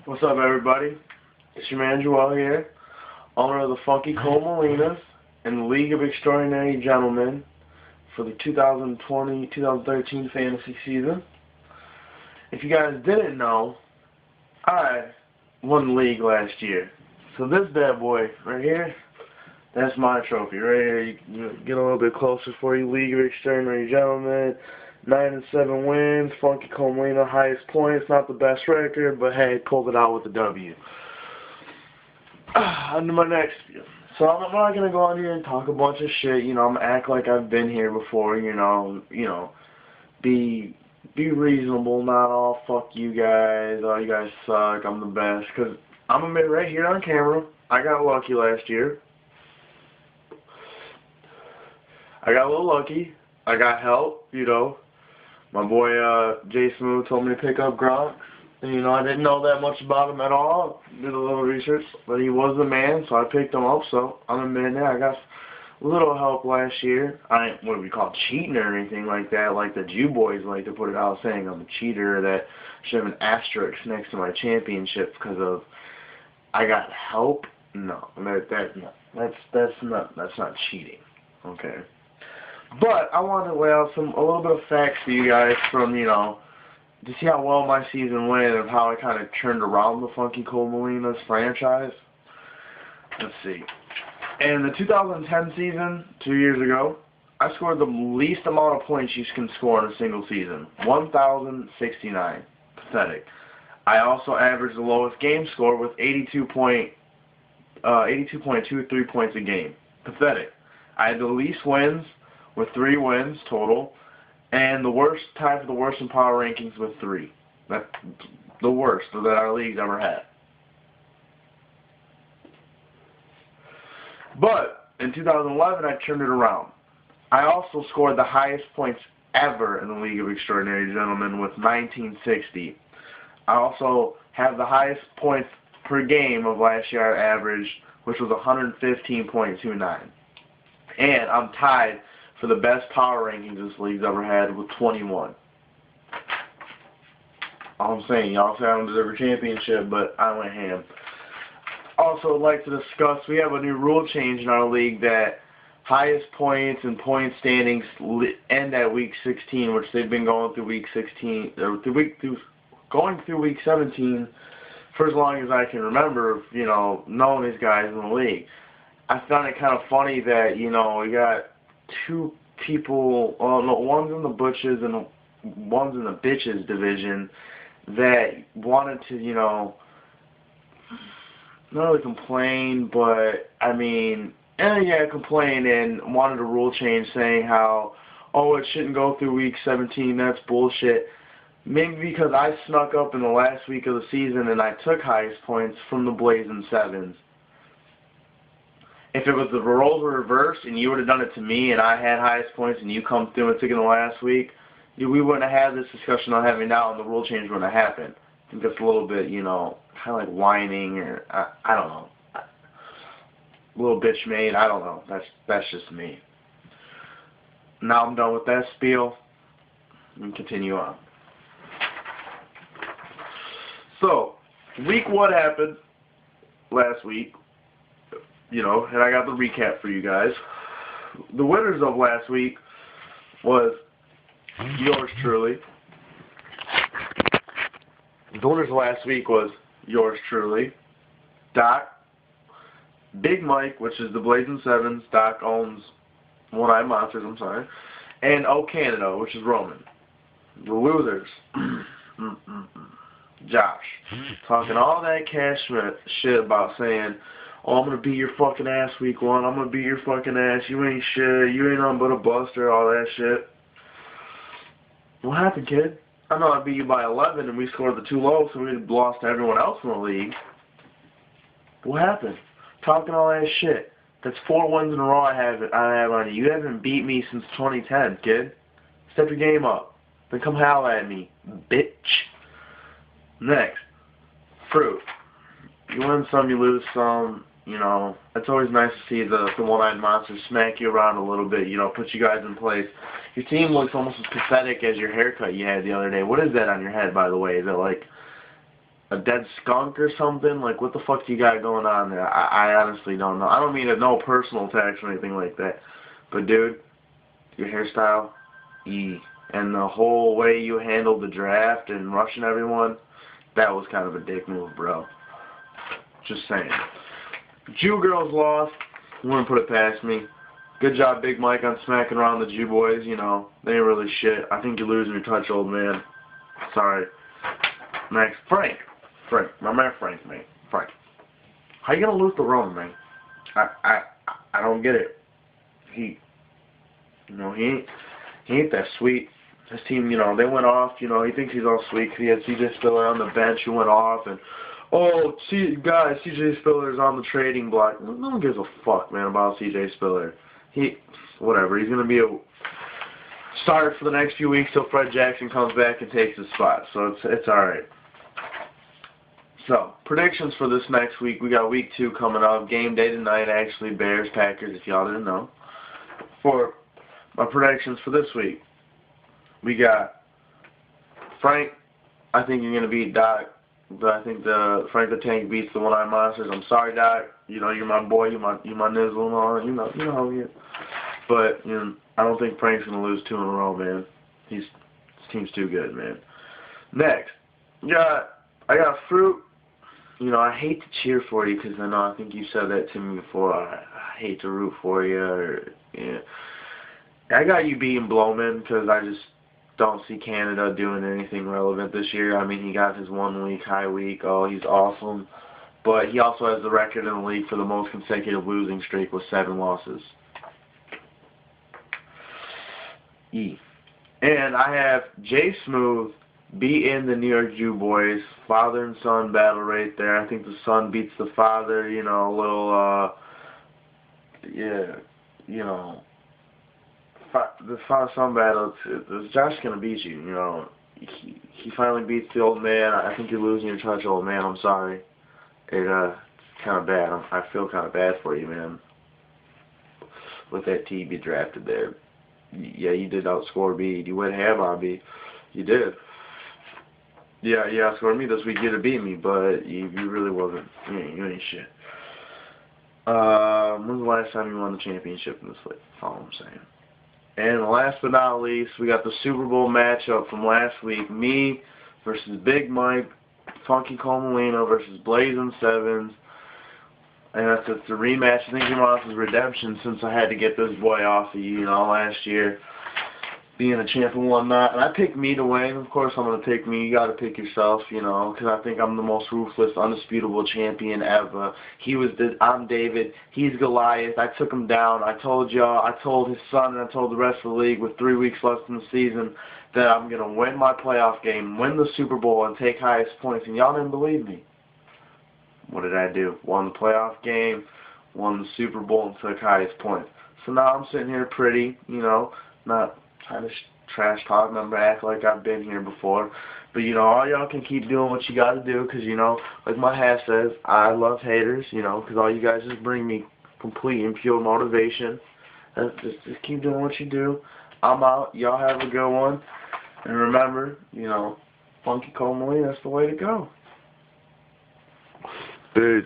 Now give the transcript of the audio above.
What's up, everybody? It's your man Joel here, owner of the Funky Cold Molinas and the League of Extraordinary Gentlemen for the 2020-2013 fantasy season. If you guys didn't know, I won the league last year. So this bad boy right here, that's my trophy right here. You can get a little bit closer for you. League of Extraordinary Gentlemen. 9-7 wins, Funky Cold Molina, highest points, not the best record, but hey, pulled it out with a W. On to my next view. So I'm not going to go on here and talk a bunch of shit, I'm going to act like I've been here before, be reasonable, not all fuck you guys, oh you guys suck, I'm the best, because I'm going to admit right here on camera, I got lucky last year. I got a little lucky, I got help, My boy Jay Smooth told me to pick up Gronk. And, I didn't know that much about him at all. Did a little research, but he was the man, so I picked him up. So I'm admitting that I got a little help last year. I ain't what we call cheating or anything like that, like the Jew boys like to put it out saying I'm a cheater, that should have an asterisk next to my championship because of I got help. No, that's not cheating. Okay. But I wanted to lay out a little bit of facts for you guys from, to see how well my season went and how I kind of turned around the Funky Cold Molinas franchise. Let's see. In the 2010 season, 2 years ago, I scored the least amount of points you can score in a single season, 1,069. Pathetic. I also averaged the lowest game score with 82.23 points a game. Pathetic. I had the least wins with 3 wins total, and the worst, tied for the worst in power rankings with 3. That's the worst that our league's ever had. But in 2011, I turned it around. I also scored the highest points ever in the League of Extraordinary Gentlemen with 1960. I also have the highest points per game of last year I averaged, which was 115.29. And I'm tied for the best power rankings this league's ever had with 21. All I'm saying, y'all say I don't deserve a championship, but I went ham. Also, I'd like to discuss, we have a new rule change in our league that highest points and point standings end at week 16, which they've been going through week 16, or going through week 17 for as long as I can remember, knowing these guys in the league. I found it kind of funny that, we got 2 people, one's in the butches and one's in the bitches division that wanted to, not really complain, but, complain and wanted a rule change saying how, it shouldn't go through week 17, that's bullshit. Maybe because I snuck up in the last week of the season and I took highest points from the Blazing Sevens. If it was the roles were reversed and you would have done it to me and I had highest points and you come through and took it in the last week, we wouldn't have had this discussion I'm having now and the rule change wouldn't have happened. I think that's a little bit, kind of like whining or, I don't know. A little bitch made, I don't know. That's just me. Now I'm done with that spiel. And continue on. So, week 1 happened last week. And I got the recap for you guys. The winners of last week was yours truly. The winners of last week was yours truly, Doc, Big Mike, which is the Blazing Sevens. Doc owns One-Eyed Monsters, I'm sorry, and O Canada, which is Roman. The losers, Josh, talking all that cash shit about saying, I'm going to beat your fucking ass week 1. I'm going to beat your fucking ass. You ain't shit. You ain't nothing but a buster, all that shit. What happened, kid? I know I beat you by 11 and we scored the 2 lows, so we lost to everyone else in the league. What happened? Talking all that shit. That's 4 wins in a row I have on you. You haven't beat me since 2010, kid. Step your game up. Then come howl at me, bitch. Next. Fruit. You win some, you lose some. It's always nice to see the One-Eyed Monsters smack you around a little bit, put you guys in place. Your team looks almost as pathetic as your haircut you had the other day. What is that on your head, by the way? Is it like a dead skunk or something? Like, what the fuck do you got going on there? I honestly don't know. I don't mean no personal attacks or anything like that. But, dude, your hairstyle, and the whole way you handled the draft and rushing everyone, that was kind of a dick move, bro. Just saying. Jew girls lost. Wouldn't put it past me. Good job, Big Mike, on smacking around the Jew boys. You know, they ain't really shit. I think you're losing your touch, old man. Sorry. Next, Frank. My man Frank, man. Frank. How you gonna lose to Roman, man? I don't get it. He ain't that sweet. His team, you know, they went off. You know, he thinks he's all sweet because he had C.J. Spiller on the bench who went off, and guys, C.J. Spiller's on the trading block. No one gives a fuck, man, about C.J. Spiller. Whatever. He's gonna be a starter for the next few weeks till Fred Jackson comes back and takes his spot. So it's all right. So, predictions for this next week. We got week 2 coming up. Game day tonight, actually, Bears, Packers, if y'all didn't know. For my predictions for this week, we got Frank. I think you're going to beat Doc. But I think Frank the Tank beats the One-Eyed Monsters. I'm sorry, Doc. You know, you're my boy. You're my nizzle and all. You know how he is. But, you know, I don't think Frank's going to lose 2 in a row, man. His team's too good, man. Next, I got Fruit. You know, I hate to cheer for you because I think you said that to me before. I hate to root for you. Yeah. I got you beating Blowman because I just don't see Canada doing anything relevant this year. I mean, he got his 1 week, high week. Oh, he's awesome. But he also has the record in the league for the most consecutive losing streak with 7 losses. And I have Jay Smooth beating the New York Jew boys. Father and son battle right there. I think the son beats the father, you know, a little, yeah, you know. The father-son battle, Josh going to beat you, you know. He finally beats the old man. I think you're losing your touch, old man. I'm sorry. It's kind of bad. I feel kind of bad for you, man. With that TB drafted there. Yeah, you did outscore B. You went ham on B. You did. Yeah, you outscored me this week. You'd have beat me, but you really wasn't. You ain't shit. When's the last time you won the championship in this league? That's all I'm saying. And last but not least, we got the Super Bowl matchup from last week. Me versus Big Mike, Funky Cole Molina versus Blazing Sevens. And it's a rematch. I think Moss's redemption since I had to get this boy off of you know, last year. Being a champ and whatnot. And I picked me to win. Of course I'm going to pick me. You got to pick yourself, you know, because I think I'm the most ruthless, undisputable champion ever. I'm David. He's Goliath. I took him down. I told y'all, I told his son, and I told the rest of the league with 3 weeks left in the season that I'm going to win my playoff game, win the Super Bowl, and take highest points. And y'all didn't believe me. What did I do? Won the playoff game, won the Super Bowl, and took highest points. So now I'm sitting here pretty, you know, not trying to trash talk, remember, act like I've been here before. But, you know, all y'all can keep doing what you got to do because, you know, like my hat says, I love haters, you know, because all you guys just bring me complete and pure motivation. Just keep doing what you do. I'm out. Y'all have a good one. And remember, you know, Funky Cole Molina, that's the way to go. Peace.